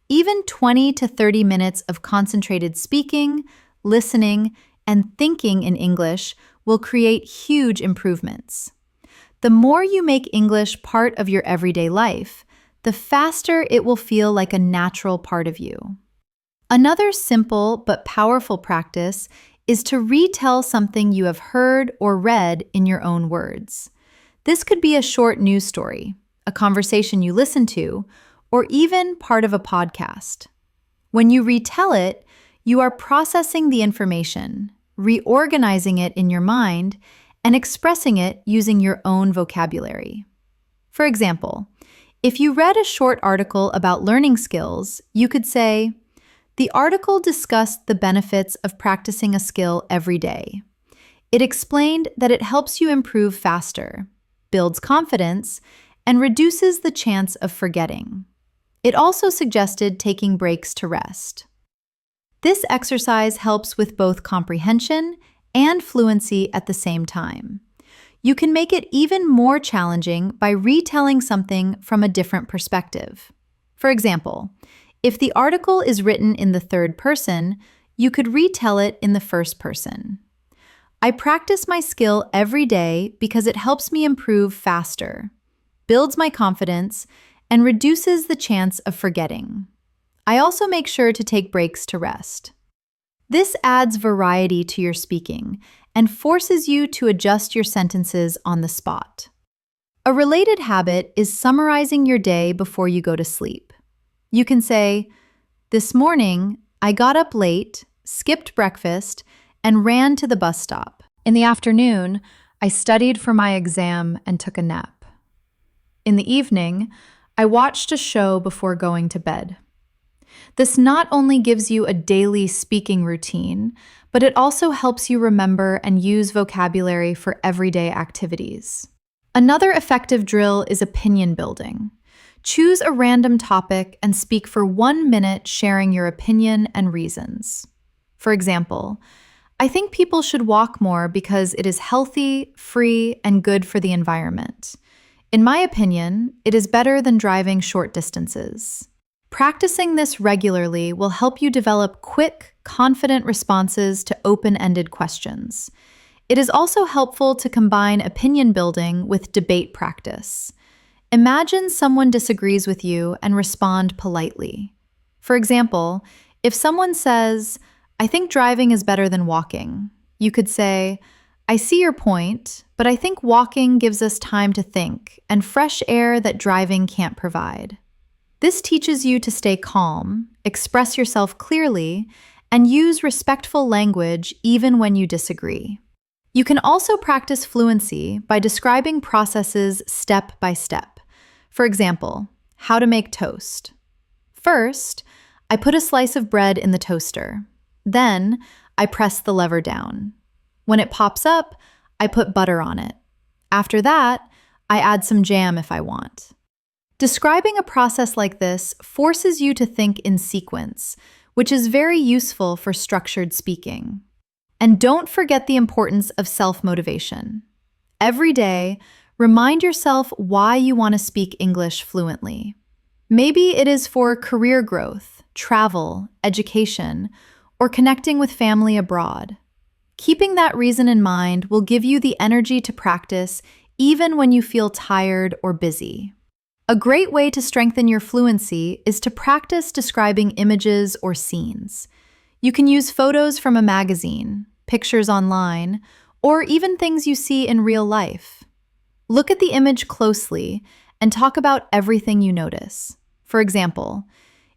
Even 20 to 30 minutes of concentrated speaking, listening, and thinking in English will create huge improvements. The more you make English part of your everyday life, the faster it will feel like a natural part of you. Another simple but powerful practice is to retell something you have heard or read in your own words. This could be a short news story, a conversation you listen to, or even part of a podcast. When you retell it, you are processing the information, reorganizing it in your mind, and expressing it using your own vocabulary. For example, if you read a short article about learning skills, you could say, "The article discussed the benefits of practicing a skill every day. It explained that it helps you improve faster, builds confidence, and reduces the chance of forgetting. It also suggested taking breaks to rest." This exercise helps with both comprehension and fluency at the same time. You can make it even more challenging by retelling something from a different perspective. For example, if the article is written in the third person, you could retell it in the first person. "I practice my skill every day because it helps me improve faster, builds my confidence, and reduces the chance of forgetting. I also make sure to take breaks to rest." This adds variety to your speaking and forces you to adjust your sentences on the spot. A related habit is summarizing your day before you go to sleep. You can say, "This morning, I got up late, skipped breakfast, and ran to the bus stop. In the afternoon, I studied for my exam and took a nap. In the evening, I watched a show before going to bed." This not only gives you a daily speaking routine, but it also helps you remember and use vocabulary for everyday activities. Another effective drill is opinion building. Choose a random topic and speak for 1 minute sharing your opinion and reasons. For example, "I think people should walk more because it is healthy, free, and good for the environment. In my opinion, it is better than driving short distances." Practicing this regularly will help you develop quick, confident responses to open-ended questions. It is also helpful to combine opinion building with debate practice. Imagine someone disagrees with you and respond politely. For example, if someone says, "I think driving is better than walking," you could say, "I see your point, but I think walking gives us time to think and fresh air that driving can't provide." This teaches you to stay calm, express yourself clearly, and use respectful language even when you disagree. You can also practice fluency by describing processes step by step. For example, how to make toast. "First, I put a slice of bread in the toaster. Then, I press the lever down. When it pops up, I put butter on it. After that, I add some jam if I want." Describing a process like this forces you to think in sequence, which is very useful for structured speaking. And don't forget the importance of self-motivation. Every day, remind yourself why you want to speak English fluently. Maybe it is for career growth, travel, education, or connecting with family abroad. Keeping that reason in mind will give you the energy to practice even when you feel tired or busy. A great way to strengthen your fluency is to practice describing images or scenes. You can use photos from a magazine, pictures online, or even things you see in real life. Look at the image closely and talk about everything you notice. For example,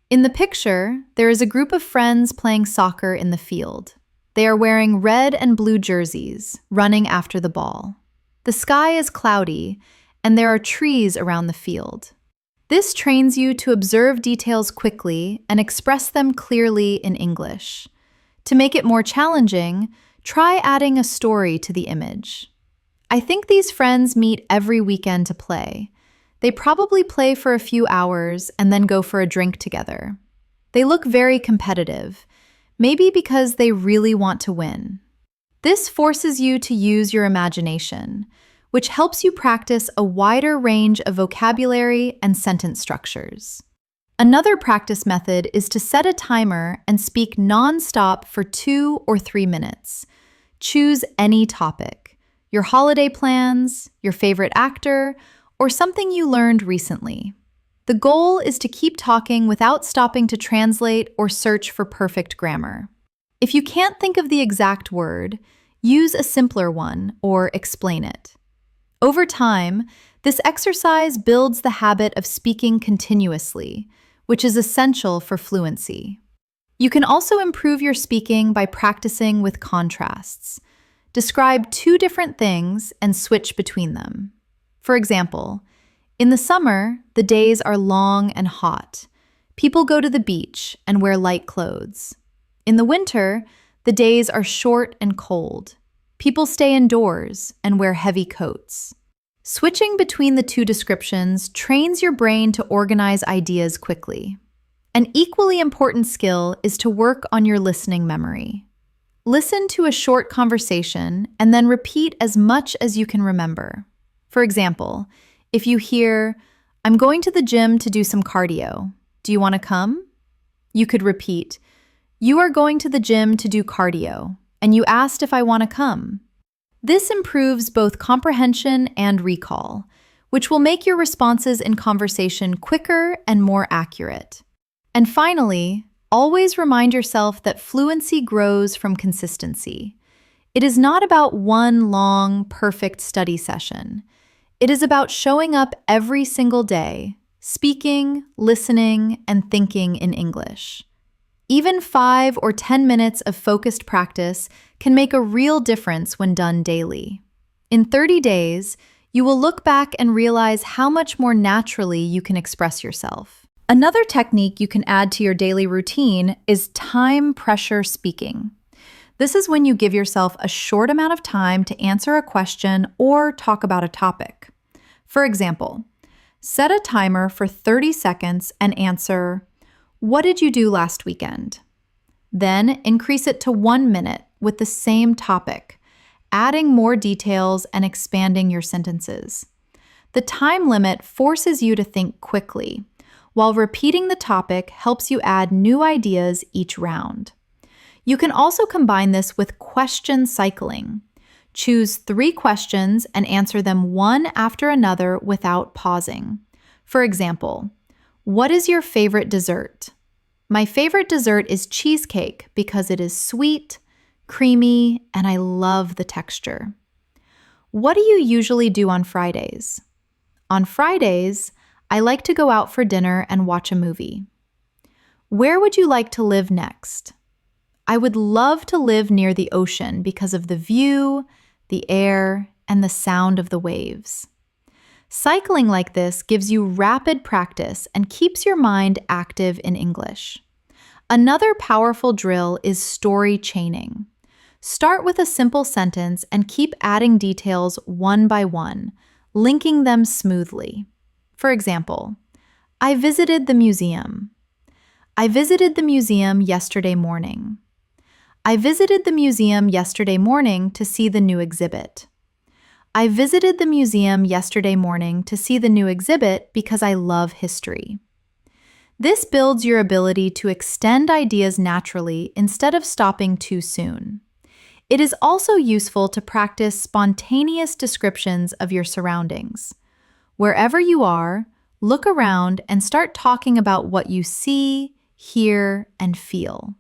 in the picture, there is a group of friends playing soccer in the field. They are wearing red and blue jerseys, running after the ball. The sky is cloudy, and there are trees around the field. This trains you to observe details quickly and express them clearly in English. To make it more challenging, try adding a story to the image. I think these friends meet every weekend to play. They probably play for a few hours and then go for a drink together. They look very competitive, maybe because they really want to win. This forces you to use your imagination, which helps you practice a wider range of vocabulary and sentence structures. Another practice method is to set a timer and speak non-stop for 2 or 3 minutes. Choose any topic, your holiday plans, your favorite actor, or something you learned recently. The goal is to keep talking without stopping to translate or search for perfect grammar. If you can't think of the exact word, use a simpler one or explain it. Over time, this exercise builds the habit of speaking continuously, which is essential for fluency. You can also improve your speaking by practicing with contrasts. Describe 2 different things and switch between them. For example, in the summer, the days are long and hot. People go to the beach and wear light clothes. In the winter, the days are short and cold. People stay indoors and wear heavy coats. Switching between the 2 descriptions trains your brain to organize ideas quickly. An equally important skill is to work on your listening memory. Listen to a short conversation and then repeat as much as you can remember. For example, if you hear, "I'm going to the gym to do some cardio. Do you want to come?" You could repeat, "You are going to the gym to do cardio, and you asked if I want to come." This improves both comprehension and recall, which will make your responses in conversation quicker and more accurate. And finally, always remind yourself that fluency grows from consistency. It is not about one long, perfect study session. It is about showing up every single day, speaking, listening, and thinking in English. Even 5 or 10 minutes of focused practice can make a real difference when done daily. In 30 days, you will look back and realize how much more naturally you can express yourself. Another technique you can add to your daily routine is time pressure speaking. This is when you give yourself a short amount of time to answer a question or talk about a topic. For example, set a timer for 30 seconds and answer, "What did you do last weekend?" Then increase it to 1 minute with the same topic, adding more details and expanding your sentences. The time limit forces you to think quickly, while repeating the topic helps you add new ideas each round. You can also combine this with question cycling. Choose 3 questions and answer them one after another without pausing. For example, "What is your favorite dessert?" My favorite dessert is cheesecake because it is sweet, creamy, and I love the texture. What do you usually do on Fridays? On Fridays, I like to go out for dinner and watch a movie. Where would you like to live next? I would love to live near the ocean because of the view, the air, and the sound of the waves. Cycling like this gives you rapid practice and keeps your mind active in English. Another powerful drill is story chaining. Start with a simple sentence and keep adding details one by one, linking them smoothly. For example, "I visited the museum." I visited the museum yesterday morning. I visited the museum yesterday morning to see the new exhibit. I visited the museum yesterday morning to see the new exhibit because I love history. This builds your ability to extend ideas naturally instead of stopping too soon. It is also useful to practice spontaneous descriptions of your surroundings. Wherever you are, look around and start talking about what you see, hear, and feel.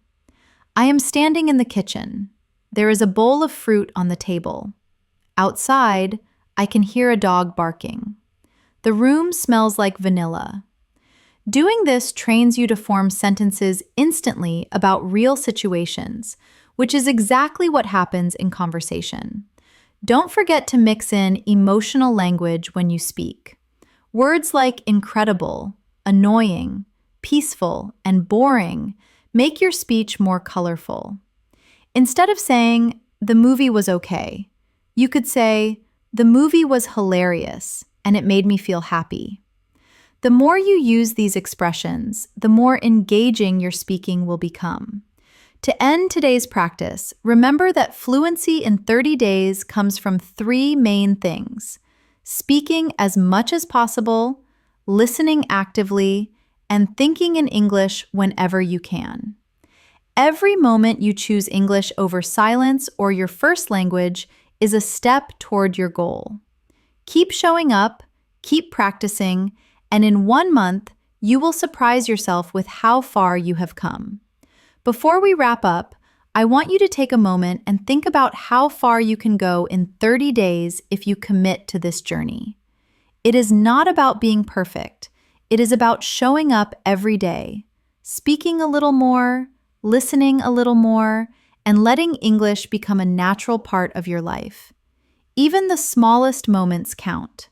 I am standing in the kitchen. There is a bowl of fruit on the table. Outside, I can hear a dog barking. The room smells like vanilla. Doing this trains you to form sentences instantly about real situations, which is exactly what happens in conversation. Don't forget to mix in emotional language when you speak. Words like incredible, annoying, peaceful, and boring make your speech more colorful. Instead of saying, "The movie was okay," you could say, "The movie was hilarious, and it made me feel happy." The more you use these expressions, the more engaging your speaking will become. To end today's practice, remember that fluency in 30 days comes from three main things: speaking as much as possible, listening actively, and thinking in English whenever you can. Every moment you choose English over silence or your first language is a step toward your goal. Keep showing up, keep practicing, and in 1 month, you will surprise yourself with how far you have come. Before we wrap up, I want you to take a moment and think about how far you can go in 30 days if you commit to this journey. It is not about being perfect. It is about showing up every day, speaking a little more, listening a little more, and letting English become a natural part of your life. Even the smallest moments count.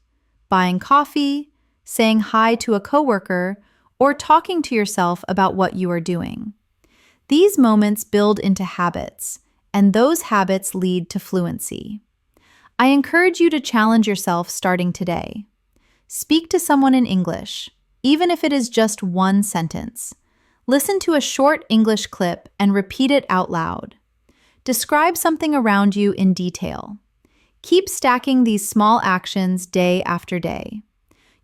Buying coffee, saying hi to a coworker, or talking to yourself about what you are doing. These moments build into habits, and those habits lead to fluency. I encourage you to challenge yourself starting today. Speak to someone in English, even if it is just one sentence. Listen to a short English clip and repeat it out loud. Describe something around you in detail. Keep stacking these small actions day after day.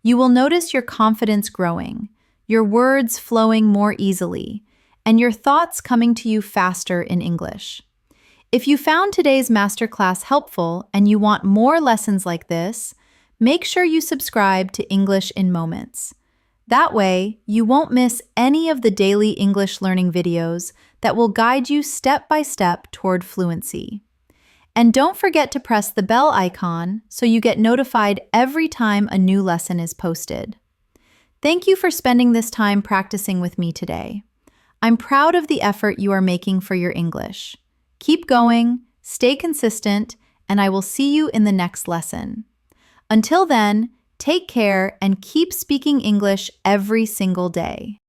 You will notice your confidence growing, your words flowing more easily, and your thoughts coming to you faster in English. If you found today's masterclass helpful and you want more lessons like this, make sure you subscribe to English in Moments. That way, you won't miss any of the daily English learning videos that will guide you step by step toward fluency. And don't forget to press the bell icon so you get notified every time a new lesson is posted. Thank you for spending this time practicing with me today. I'm proud of the effort you are making for your English. Keep going, stay consistent, and I will see you in the next lesson. Until then, take care and keep speaking English every single day.